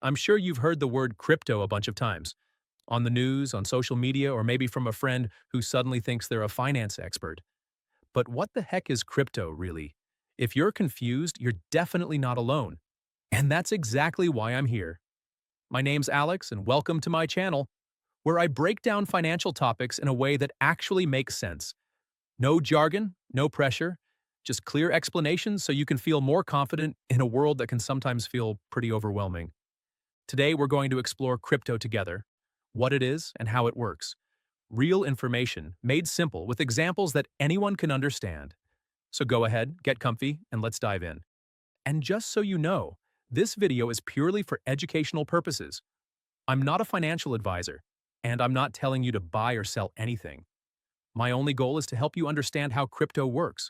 I'm sure you've heard the word crypto a bunch of times, on the news, on social media, or maybe from a friend who suddenly thinks they're a finance expert. But what the heck is crypto, really? If you're confused, you're definitely not alone. And that's exactly why I'm here. My name's Alex, and welcome to my channel, where I break down financial topics in a way that actually makes sense. No jargon, no pressure, just clear explanations so you can feel more confident in a world that can sometimes feel pretty overwhelming. Today, we're going to explore crypto together, what it is and how it works. Real information made simple with examples that anyone can understand. So go ahead, get comfy, and let's dive in. And just so you know, this video is purely for educational purposes. I'm not a financial advisor, and I'm not telling you to buy or sell anything. My only goal is to help you understand how crypto works,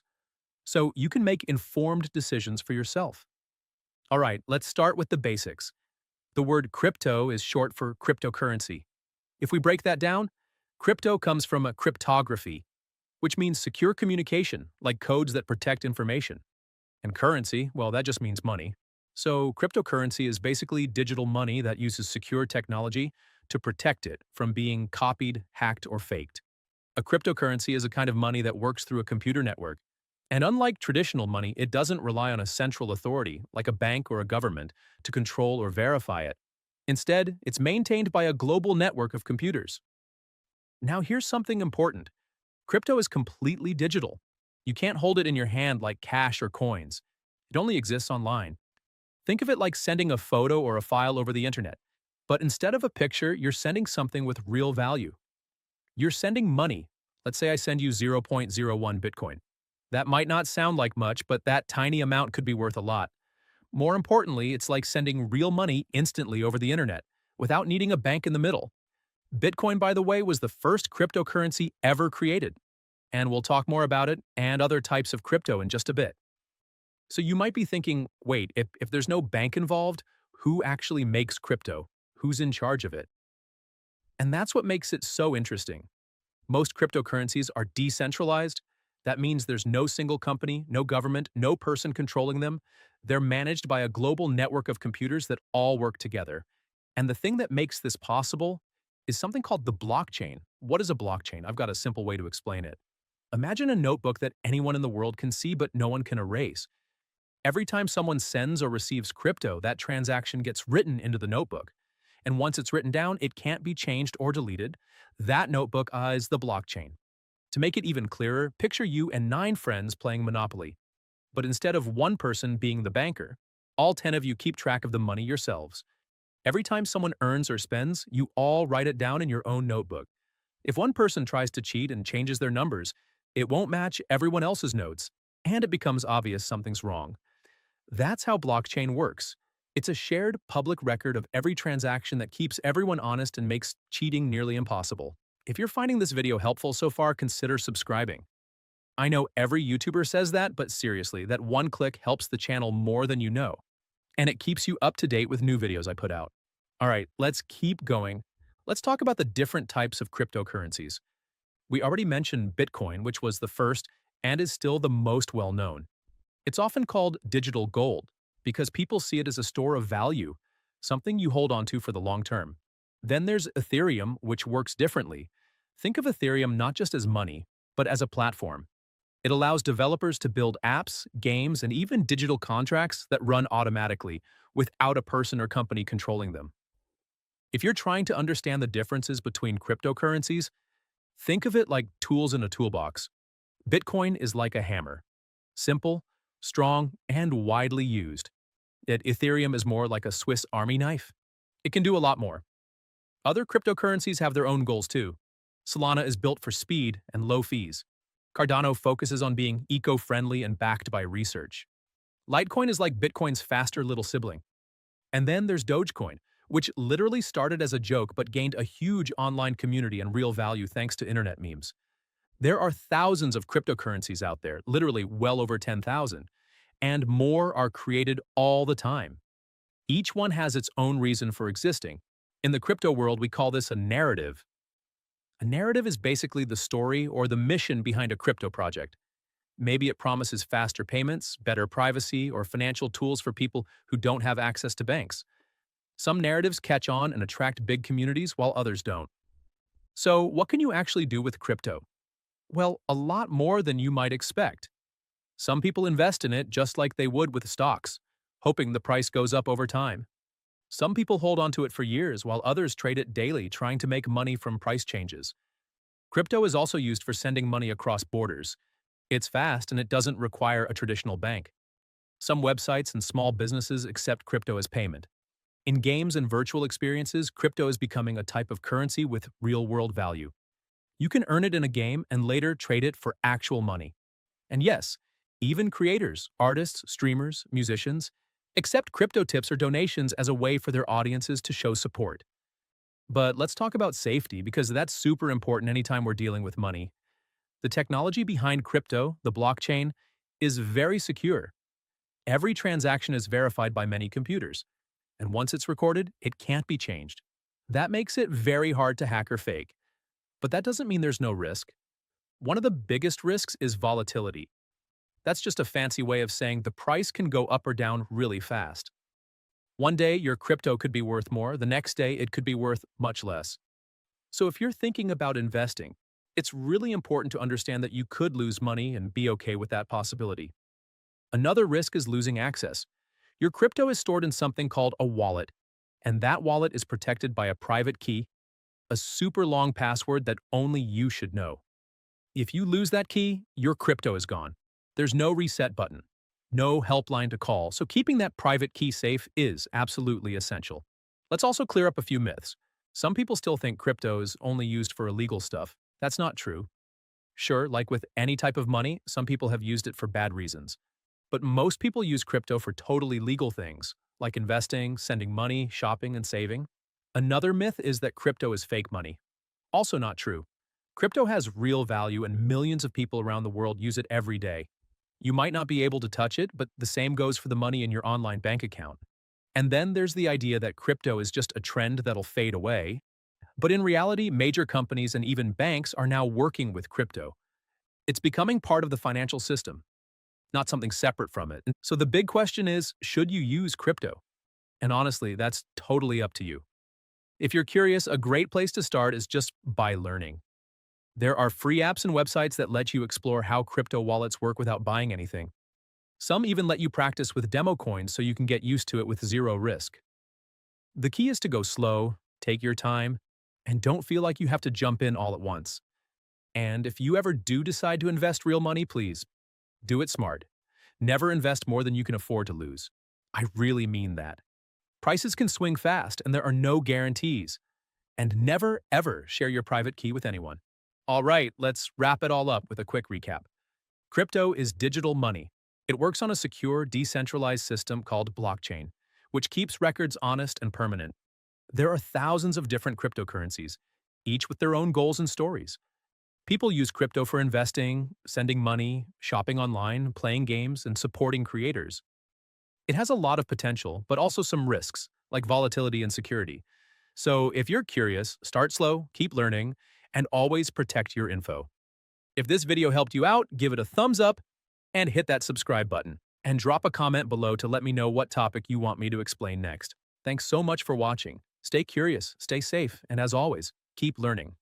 so you can make informed decisions for yourself. All right, let's start with the basics. The word crypto is short for cryptocurrency. If we break that down, crypto comes from a cryptography, which means secure communication, like codes that protect information. And currency, well, that just means money. So cryptocurrency is basically digital money that uses secure technology to protect it from being copied, hacked, or faked. A cryptocurrency is a kind of money that works through a computer network. And unlike traditional money, it doesn't rely on a central authority, like a bank or a government, to control or verify it. Instead, it's maintained by a global network of computers. Now here's something important. Crypto is completely digital. You can't hold it in your hand like cash or coins. It only exists online. Think of it like sending a photo or a file over the internet. But instead of a picture, you're sending something with real value. You're sending money. Let's say I send you zero point zero 0.01 Bitcoin. That might not sound like much, but that tiny amount could be worth a lot. More importantly, it's like sending real money instantly over the internet, without needing a bank in the middle. Bitcoin, by the way, was the first cryptocurrency ever created. And we'll talk more about it and other types of crypto in just a bit. So you might be thinking, wait, if there's no bank involved, who actually makes crypto? Who's in charge of it? And that's what makes it so interesting. Most cryptocurrencies are decentralized. That means there's no single company, no government, no person controlling them. They're managed by a global network of computers that all work together. And the thing that makes this possible is something called the blockchain. What is a blockchain? I've got a simple way to explain it. Imagine a notebook that anyone in the world can see but no one can erase. Every time someone sends or receives crypto, that transaction gets written into the notebook. And once it's written down, it can't be changed or deleted. That notebook is the blockchain. To make it even clearer, picture you and 9 friends playing Monopoly. But instead of one person being the banker, all 10 of you keep track of the money yourselves. Every time someone earns or spends, you all write it down in your own notebook. If one person tries to cheat and changes their numbers, it won't match everyone else's notes, and it becomes obvious something's wrong. That's how blockchain works. It's a shared public record of every transaction that keeps everyone honest and makes cheating nearly impossible. If you're finding this video helpful so far, consider subscribing. I know every YouTuber says that, but seriously, that one click helps the channel more than you know. And it keeps you up to date with new videos I put out. All right, let's keep going. Let's talk about the different types of cryptocurrencies. We already mentioned Bitcoin, which was the first and is still the most well-known. It's often called digital gold because people see it as a store of value, something you hold onto for the long term. Then there's Ethereum, which works differently. Think of Ethereum not just as money, but as a platform. It allows developers to build apps, games, and even digital contracts that run automatically without a person or company controlling them. If you're trying to understand the differences between cryptocurrencies, think of it like tools in a toolbox. Bitcoin is like a hammer. Simple, strong, and widely used. Yet Ethereum is more like a Swiss Army knife. It can do a lot more. Other cryptocurrencies have their own goals too. Solana is built for speed and low fees. Cardano focuses on being eco-friendly and backed by research. Litecoin is like Bitcoin's faster little sibling. And then there's Dogecoin, which literally started as a joke but gained a huge online community and real value thanks to internet memes. There are thousands of cryptocurrencies out there, literally well over 10,000, and more are created all the time. Each one has its own reason for existing. In the crypto world, we call this a narrative. A narrative is basically the story or the mission behind a crypto project. Maybe it promises faster payments, better privacy, or financial tools for people who don't have access to banks. Some narratives catch on and attract big communities while others don't. So, what can you actually do with crypto? Well, a lot more than you might expect. Some people invest in it just like they would with stocks, hoping the price goes up over time. Some people hold onto it for years while others trade it daily trying to make money from price changes. Crypto is also used for sending money across borders. It's fast and it doesn't require a traditional bank. Some websites and small businesses accept crypto as payment. In games and virtual experiences, crypto is becoming a type of currency with real-world value. You can earn it in a game and later trade it for actual money. And yes, even creators, artists, streamers, musicians, accept crypto tips or donations as a way for their audiences to show support. But let's talk about safety because that's super important anytime we're dealing with money. The technology behind crypto, the blockchain, is very secure. Every transaction is verified by many computers, and once it's recorded, it can't be changed. That makes it very hard to hack or fake. But that doesn't mean there's no risk. One of the biggest risks is volatility. That's just a fancy way of saying the price can go up or down really fast. One day, your crypto could be worth more, the next day, it could be worth much less. So if you're thinking about investing, it's really important to understand that you could lose money and be okay with that possibility. Another risk is losing access. Your crypto is stored in something called a wallet, and that wallet is protected by a private key, a super long password that only you should know. If you lose that key, your crypto is gone. There's no reset button, no helpline to call, so keeping that private key safe is absolutely essential. Let's also clear up a few myths. Some people still think crypto is only used for illegal stuff. That's not true. Sure, like with any type of money, some people have used it for bad reasons. But most people use crypto for totally legal things, like investing, sending money, shopping, and saving. Another myth is that crypto is fake money. Also not true. Crypto has real value and millions of people around the world use it every day. You might not be able to touch it, but the same goes for the money in your online bank account. And then there's the idea that crypto is just a trend that'll fade away. But in reality, major companies and even banks are now working with crypto. It's becoming part of the financial system, not something separate from it. So the big question is, should you use crypto? And honestly, that's totally up to you. If you're curious, a great place to start is just by learning. There are free apps and websites that let you explore how crypto wallets work without buying anything. Some even let you practice with demo coins so you can get used to it with zero risk. The key is to go slow, take your time, and don't feel like you have to jump in all at once. And if you ever do decide to invest real money, please, do it smart. Never invest more than you can afford to lose. I really mean that. Prices can swing fast and there are no guarantees. And never, ever share your private key with anyone. All right, let's wrap it all up with a quick recap. Crypto is digital money. It works on a secure, decentralized system called blockchain, which keeps records honest and permanent. There are thousands of different cryptocurrencies, each with their own goals and stories. People use crypto for investing, sending money, shopping online, playing games, and supporting creators. It has a lot of potential, but also some risks, like volatility and security. So if you're curious, start slow, keep learning, and always protect your info. If this video helped you out, give it a thumbs up and hit that subscribe button. And drop a comment below to let me know what topic you want me to explain next. Thanks so much for watching. Stay curious, stay safe, and as always, keep learning.